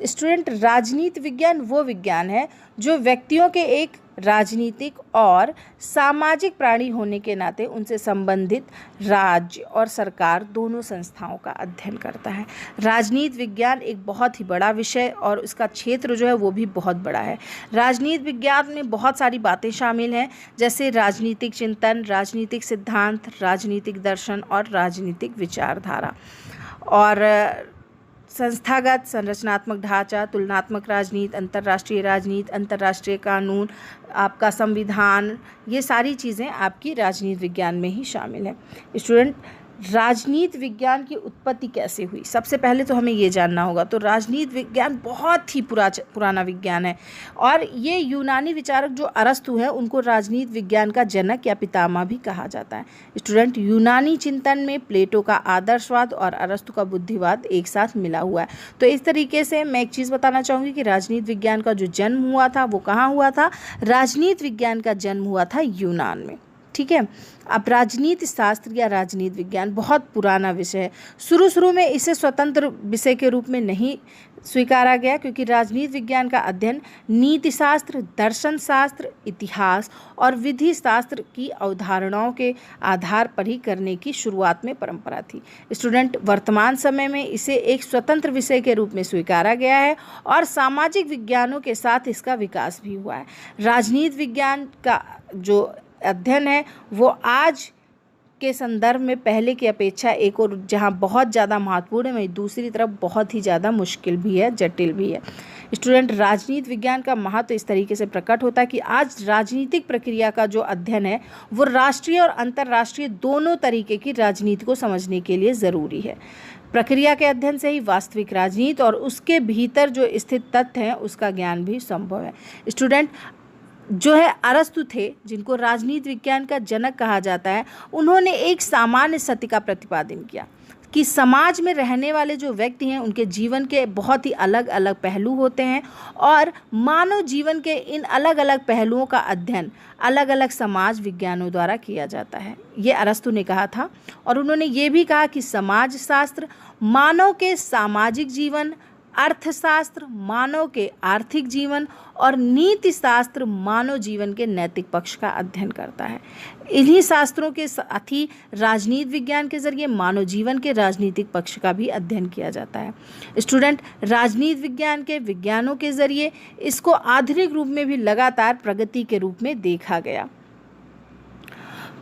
Student, राजनीति विज्ञान वो विज्ञान है जो व्यक्तियों के एक राजनीतिक और सामाजिक प्राणी होने के नाते उनसे संबंधित राज्य और सरकार दोनों संस्थाओं का अध्ययन करता है। राजनीति विज्ञान एक बहुत ही बड़ा विषय और उसका क्षेत्र जो है वो भी बहुत बड़ा है। राजनीति विज्ञान में बहुत सारी बातें शामिल हैं, जैसे राजनीतिक चिंतन, राजनीतिक सिद्धांत, राजनीतिक दर्शन और राजनीतिक विचारधारा, और संस्थागत संरचनात्मक ढांचा, तुलनात्मक राजनीति, अंतर्राष्ट्रीय राजनीति, अंतर्राष्ट्रीय कानून, आपका संविधान, ये सारी चीज़ें आपकी राजनीति विज्ञान में ही शामिल हैं। स्टूडेंट, राजनीति विज्ञान की उत्पत्ति कैसे हुई, सबसे पहले तो हमें ये जानना होगा। तो राजनीति विज्ञान बहुत ही पुराना विज्ञान है और ये यूनानी विचारक जो अरस्तु है उनको राजनीति विज्ञान का जनक या पितामह भी कहा जाता है। स्टूडेंट, यूनानी चिंतन में प्लेटो का आदर्शवाद और अरस्तु का बुद्धिवाद एक साथ मिला हुआ है। तो इस तरीके से मैं एक चीज़ बताना चाहूँगी कि राजनीति विज्ञान का जो जन्म हुआ था वो कहाँ हुआ था? राजनीति विज्ञान का जन्म हुआ था यूनान में। ठीक है। अब राजनीति शास्त्र या राजनीति विज्ञान बहुत पुराना विषय है। शुरू में इसे स्वतंत्र विषय के रूप में नहीं स्वीकारा गया, क्योंकि राजनीति विज्ञान का अध्ययन नीति शास्त्र, दर्शन शास्त्र, इतिहास और विधि शास्त्र की अवधारणाओं के आधार पर ही करने की शुरुआत में परंपरा थी। स्टूडेंट, वर्तमान समय में इसे एक स्वतंत्र विषय के रूप में स्वीकारा गया है और सामाजिक विज्ञानों के साथ इसका विकास भी हुआ है। राजनीति विज्ञान का जो अध्ययन है वो आज के संदर्भ में पहले की अपेक्षा एक और जहाँ बहुत ज़्यादा महत्वपूर्ण है, वहीं दूसरी तरफ बहुत ही ज़्यादा मुश्किल भी है, जटिल भी है। स्टूडेंट, राजनीति विज्ञान का महत्व इस तरीके से प्रकट होता है कि आज राजनीतिक प्रक्रिया का जो अध्ययन है वो राष्ट्रीय और अंतर्राष्ट्रीय दोनों तरीके की राजनीति को समझने के लिए ज़रूरी है। प्रक्रिया के अध्ययन से ही वास्तविक राजनीति और उसके भीतर जो स्थित तथ्य हैं उसका ज्ञान भी संभव है। स्टूडेंट, जो है अरस्तु थे, जिनको राजनीति विज्ञान का जनक कहा जाता है, उन्होंने एक सामान्य सत्य का प्रतिपादन किया कि समाज में रहने वाले जो व्यक्ति हैं उनके जीवन के बहुत ही अलग अलग पहलू होते हैं और मानव जीवन के इन अलग अलग पहलुओं का अध्ययन अलग अलग समाज विज्ञानों द्वारा किया जाता है। ये अरस्तु ने कहा था। और उन्होंने ये भी कहा कि समाज शास्त्र मानव के सामाजिक जीवन, अर्थशास्त्र मानव के आर्थिक जीवन और नीति शास्त्र मानव जीवन के नैतिक पक्ष का अध्ययन करता है। इन्हीं शास्त्रों के साथ ही राजनीति विज्ञान के जरिए मानव जीवन के राजनीतिक पक्ष का भी अध्ययन किया जाता है। स्टूडेंट, राजनीति विज्ञान के विज्ञानों के जरिए इसको आधुनिक रूप में भी लगातार प्रगति के रूप में देखा गया।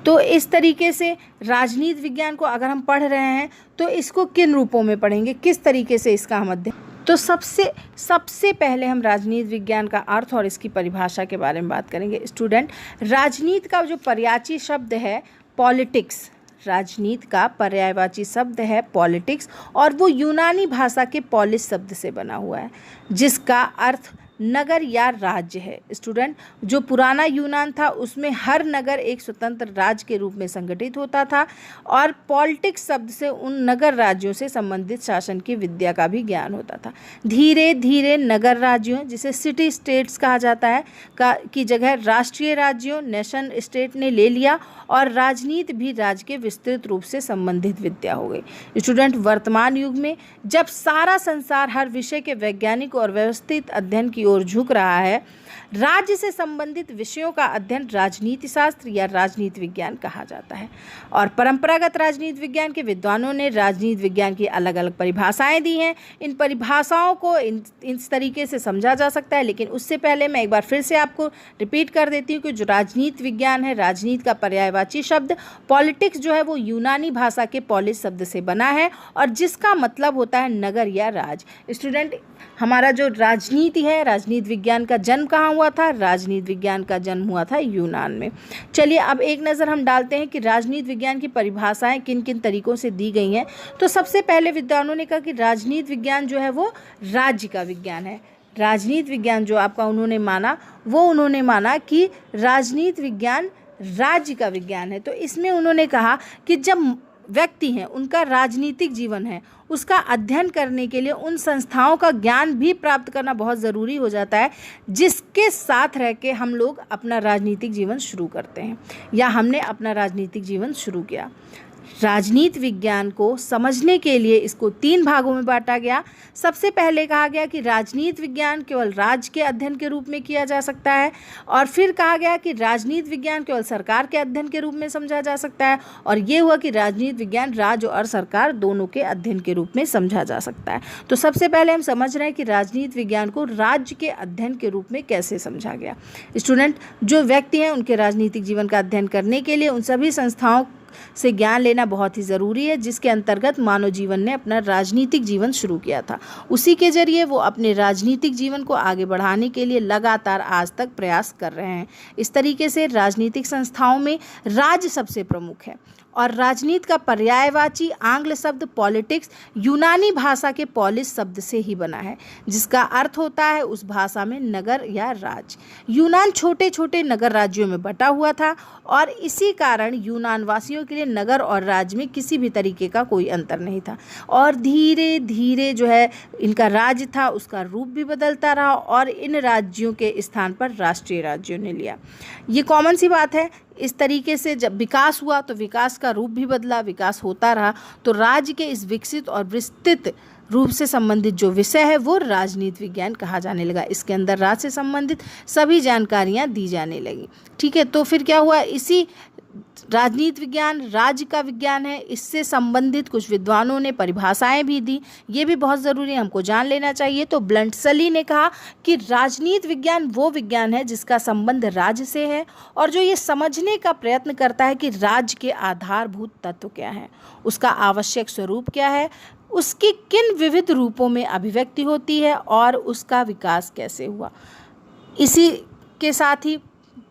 तो इस तरीके से राजनीति विज्ञान को अगर हम पढ़ रहे हैं तो इसको किन रूपों में पढ़ेंगे, किस तरीके से इसका हम अध्ययन। तो सबसे पहले हम राजनीति विज्ञान का अर्थ और इसकी परिभाषा के बारे में बात करेंगे। स्टूडेंट, राजनीति का जो पर्यायवाची शब्द है पॉलिटिक्स, राजनीति का पर्यायवाची शब्द है पॉलिटिक्स और वो यूनानी भाषा के पॉलिस शब्द से बना हुआ है, जिसका अर्थ नगर या राज्य है। स्टूडेंट, जो पुराना यूनान था उसमें हर नगर एक स्वतंत्र राज्य के रूप में संगठित होता था और पॉलिटिक्स शब्द से उन नगर राज्यों से संबंधित शासन की विद्या का भी ज्ञान होता था। धीरे धीरे नगर राज्यों, जिसे सिटी स्टेट्स कहा जाता है, की जगह राष्ट्रीय राज्यों, नेशन स्टेट ने ले लिया और राजनीति भी राज्य के विस्तृत रूप से संबंधित विद्या हो गई। स्टूडेंट, वर्तमान युग में जब सारा संसार हर विषय के वैज्ञानिक और व्यवस्थित अध्ययन की ओर झुक रहा है, राज्य से संबंधित विषयों का अध्ययन राजनीति शास्त्र या राजनीति विज्ञान कहा जाता है। और परंपरागत राजनीति विज्ञान के विद्वानों ने राजनीति विज्ञान की अलग अलग परिभाषाएं दी हैं। इन परिभाषाओं को इस तरीके से समझा जा सकता है, लेकिन उससे पहले मैं एक बार फिर से आपको रिपीट कर देती हूँ कि जो राजनीति विज्ञान है, राजनीति का पर्यायवाची शब्द पॉलिटिक्स जो है वो यूनानी भाषा के पॉलिस शब्द से बना है और जिसका मतलब होता है नगर या राज। स्टूडेंट, हमारा जो राजनीति है, राजनीति विज्ञान का जन्म कहाँ हुआ था? राजनीति विज्ञान का जन्म हुआ था यूनान में। चलिए अब एक नज़र हम डालते हैं कि राजनीति विज्ञान की परिभाषाएं किन किन तरीकों से दी गई हैं। तो सबसे पहले विद्वानों ने कहा कि राजनीति विज्ञान जो है वो राज्य का विज्ञान है। राजनीति विज्ञान जो आपका उन्होंने माना कि राजनीति विज्ञान राज्य का विज्ञान है। तो इसमें उन्होंने कहा कि जब व्यक्ति हैं, उनका राजनीतिक जीवन है, उसका अध्ययन करने के लिए उन संस्थाओं का ज्ञान भी प्राप्त करना बहुत ज़रूरी हो जाता है जिसके साथ रह के हम लोग अपना राजनीतिक जीवन शुरू करते हैं या हमने अपना राजनीतिक जीवन शुरू किया। राजनीति विज्ञान को समझने के लिए इसको 3 भागों में बांटा गया। सबसे पहले कहा गया कि राजनीति विज्ञान केवल राज्य के अध्ययन के रूप में किया जा सकता है, और फिर कहा गया कि राजनीति विज्ञान केवल सरकार के अध्ययन के रूप में समझा जा सकता है, और ये हुआ कि राजनीति विज्ञान राज्य और सरकार दोनों के अध्ययन के रूप में समझा जा सकता है। तो सबसे पहले हम समझ रहे हैं कि राजनीति विज्ञान को राज्य के अध्ययन के रूप में कैसे समझा गया। स्टूडेंट, जो व्यक्ति हैं उनके राजनीतिक जीवन का अध्ययन करने के लिए उन सभी संस्थाओं से ज्ञान लेना बहुत ही ज़रूरी है जिसके अंतर्गत मानव जीवन ने अपना राजनीतिक जीवन शुरू किया था। उसी के जरिए वो अपने राजनीतिक जीवन को आगे बढ़ाने के लिए लगातार आज तक प्रयास कर रहे हैं। इस तरीके से राजनीतिक संस्थाओं में राज्य सबसे प्रमुख है, और राजनीति का पर्यायवाची आंग्ल शब्द पॉलिटिक्स यूनानी भाषा के पॉलिस शब्द से ही बना है, जिसका अर्थ होता है उस भाषा में नगर या राज्य। यूनान छोटे छोटे नगर राज्यों में बटा हुआ था, और इसी कारण यूनान वासियों के लिए नगर और राज्य में किसी भी तरीके का कोई अंतर नहीं था, और धीरे धीरे जो है इनका राज्य था उसका रूप भी बदलता रहा, और इन राज्यों के स्थान पर राष्ट्रीय राज्यों ने लिया। ये कॉमन सी बात है। इस तरीके से जब विकास हुआ तो विकास का रूप भी बदला, विकास होता रहा, तो राज्य के इस विकसित और विस्तृत रूप से संबंधित जो विषय है वो राजनीति विज्ञान कहा जाने लगा। इसके अंदर राज्य से संबंधित सभी जानकारियां दी जाने लगी। ठीक है, तो फिर क्या हुआ, इसी राजनीति विज्ञान राज्य का विज्ञान है, इससे संबंधित कुछ विद्वानों ने परिभाषाएं भी दी। ये भी बहुत ज़रूरी है, हमको जान लेना चाहिए। तो ब्लंटसली ने कहा कि राजनीति विज्ञान वो विज्ञान है जिसका संबंध राज्य से है, और जो ये समझने का प्रयत्न करता है कि राज्य के आधारभूत तत्व क्या है, उसका आवश्यक स्वरूप क्या है, उसकी किन विविध रूपों में अभिव्यक्ति होती है, और उसका विकास कैसे हुआ। इसी के साथ ही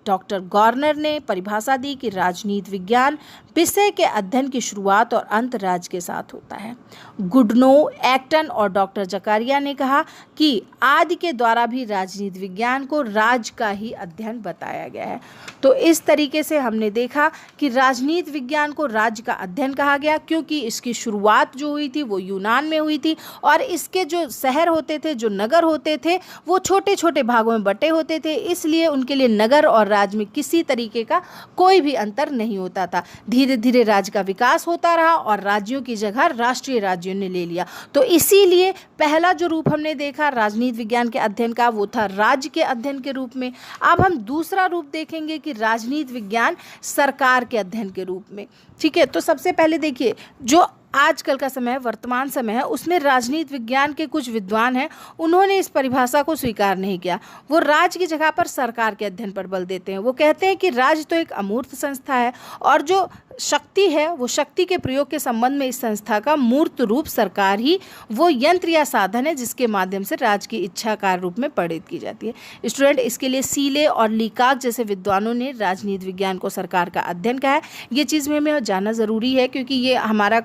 डॉक्टर गॉर्नर ने परिभाषा दी कि राजनीति विज्ञान विषय के अध्ययन की शुरुआत और अंत राज्य के साथ होता है। गुडनो, एक्टन और डॉक्टर जकारिया ने कहा कि आदि के द्वारा भी राजनीति विज्ञान को राज्य का ही अध्ययन बताया गया है। तो इस तरीके से हमने देखा कि राजनीति विज्ञान को राज्य का अध्ययन कहा गया, क्योंकि इसकी शुरुआत जो हुई थी वो यूनान में हुई थी, और इसके जो शहर होते थे, जो नगर होते थे, वो छोटे छोटे भागों में बटे होते थे, इसलिए उनके लिए नगर और राज्य में किसी तरीके का कोई भी अंतर नहीं होता था। धीरे धीरे राज्य का विकास होता रहा और राज्यों की जगह राष्ट्रीय राज्यों ने ले लिया। तो इसीलिए पहला जो रूप हमने देखा राजनीति विज्ञान के अध्ययन का वो था राज्य के अध्ययन के रूप में। अब हम दूसरा रूप देखेंगे कि राजनीति विज्ञान सरकार के अध्ययन के रूप में। ठीक है, तो सबसे पहले देखिए, जो आजकल का समय है, वर्तमान समय है, उसमें राजनीति विज्ञान के कुछ विद्वान हैं, उन्होंने इस परिभाषा को स्वीकार नहीं किया। वो राज्य की जगह पर सरकार के अध्ययन पर बल देते हैं। वो कहते हैं कि राज्य तो एक अमूर्त संस्था है, और जो शक्ति है वो शक्ति के प्रयोग के संबंध में इस संस्था का मूर्त रूप सरकार ही वो यंत्र या साधन है जिसके माध्यम से राज्य की इच्छा कार्य रूप में परिणत की जाती है। स्टूडेंट, इसके लिए सीले और लीकाक जैसे विद्वानों ने राजनीति विज्ञान को सरकार का अध्ययन कहा है। ये चीज़ में हमें जानना ज़रूरी है, क्योंकि ये हमारा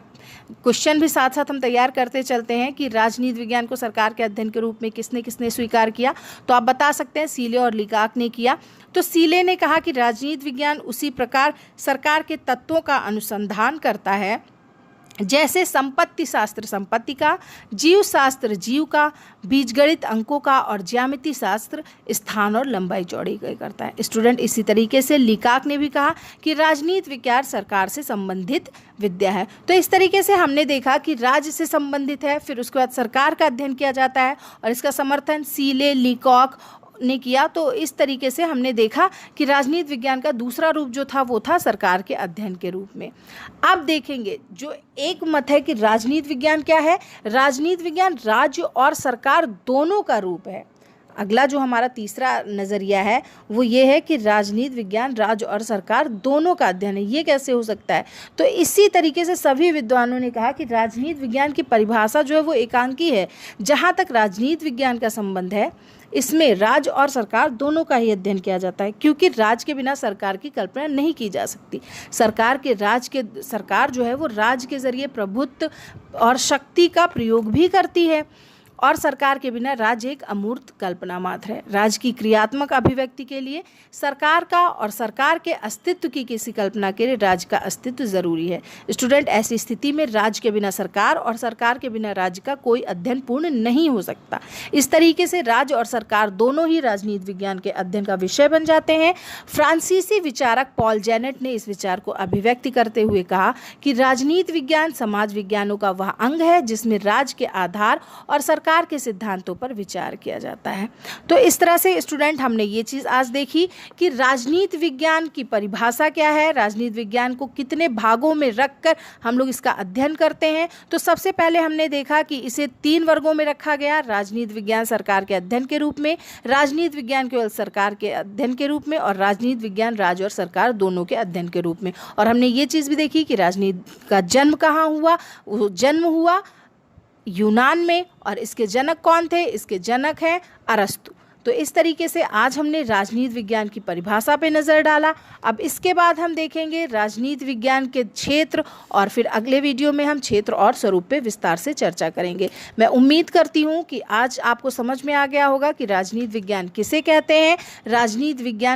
क्वेश्चन भी साथ साथ हम तैयार करते चलते हैं कि राजनीति विज्ञान को सरकार के अध्ययन के रूप में किसने किसने स्वीकार किया। तो आप बता सकते हैं सीले और लीकाक ने किया। तो सीले ने कहा कि राजनीति विज्ञान उसी प्रकार सरकार के तत्वों का अनुसंधान करता है जैसे संपत्ति शास्त्र संपत्ति का, जीव शास्त्र जीव का, बीजगणित अंकों का, और ज्यामिति शास्त्र स्थान और लंबाई चौड़ाई का करता है। स्टूडेंट, इसी तरीके से लीकाक ने भी कहा कि राजनीति विज्ञान सरकार से संबंधित विद्या है। तो इस तरीके से हमने देखा कि राज्य से संबंधित है, फिर उसके बाद सरकार का अध्ययन किया जाता है, और इसका समर्थन सीले लीकाक ने किया। तो इस तरीके से हमने देखा कि राजनीति विज्ञान का दूसरा रूप जो था वो था सरकार के अध्ययन के रूप में। अब देखेंगे जो एक मत है कि राजनीति विज्ञान क्या है। राजनीति विज्ञान राज्य और सरकार दोनों का रूप है। अगला जो हमारा तीसरा नज़रिया है वो ये है कि राजनीति विज्ञान राज्य और सरकार दोनों का अध्ययन है। ये कैसे हो सकता है? तो इसी तरीके से सभी विद्वानों ने कहा कि राजनीति विज्ञान की परिभाषा जो है वो एकांकी है। जहाँ तक राजनीति विज्ञान का संबंध है इसमें राज्य और सरकार दोनों का ही अध्ययन किया जाता है, क्योंकि राज्य के बिना सरकार की कल्पना नहीं की जा सकती। सरकार जो है वो राज्य के जरिए प्रभुत्व और शक्ति का प्रयोग भी करती है, और सरकार के बिना राज्य एक अमूर्त कल्पना मात्र है। राज्य की क्रियात्मक अभिव्यक्ति के लिए सरकार का और सरकार के अस्तित्व की किसी कल्पना के लिए राज्य का अस्तित्व जरूरी है। स्टूडेंट, ऐसी स्थिति में राज्य के बिना सरकार और सरकार के बिना राज्य का कोई अध्ययन पूर्ण नहीं हो सकता। इस तरीके से राज्य और सरकार दोनों ही राजनीति विज्ञान के अध्ययन का विषय बन जाते हैं। फ्रांसीसी विचारक पॉल जेनेट ने इस विचार को अभिव्यक्त करते हुए कहा कि राजनीति विज्ञान समाज विज्ञानों का वह अंग है जिसमें राज्य के आधार और सरकार के सिद्धांतों पर विचार किया जाता है। तो इस तरह से स्टूडेंट हमने ये चीज़ आज देखी कि राजनीति विज्ञान की परिभाषा क्या है, राजनीति विज्ञान को कितने भागों में रखकर हम लोग इसका अध्ययन करते हैं। तो सबसे पहले हमने देखा कि इसे 3 वर्गों में रखा गया, राजनीति विज्ञान सरकार के अध्ययन के रूप में, राजनीति विज्ञान केवल सरकार के अध्ययन के रूप में, और राजनीति विज्ञान राज्य और सरकार दोनों के अध्ययन के रूप में। और हमने ये चीज़ भी देखी कि राजनीति का जन्म कहाँ हुआ। वो जन्म हुआ यूनान में, और इसके जनक कौन थे? इसके जनक हैं अरस्तु। तो इस तरीके से आज हमने राजनीति विज्ञान की परिभाषा पे नज़र डाला। अब इसके बाद हम देखेंगे राजनीति विज्ञान के क्षेत्र, और फिर अगले वीडियो में हम क्षेत्र और स्वरूप पे विस्तार से चर्चा करेंगे। मैं उम्मीद करती हूँ कि आज आपको समझ में आ गया होगा कि राजनीति विज्ञान किसे कहते हैं। राजनीति विज्ञान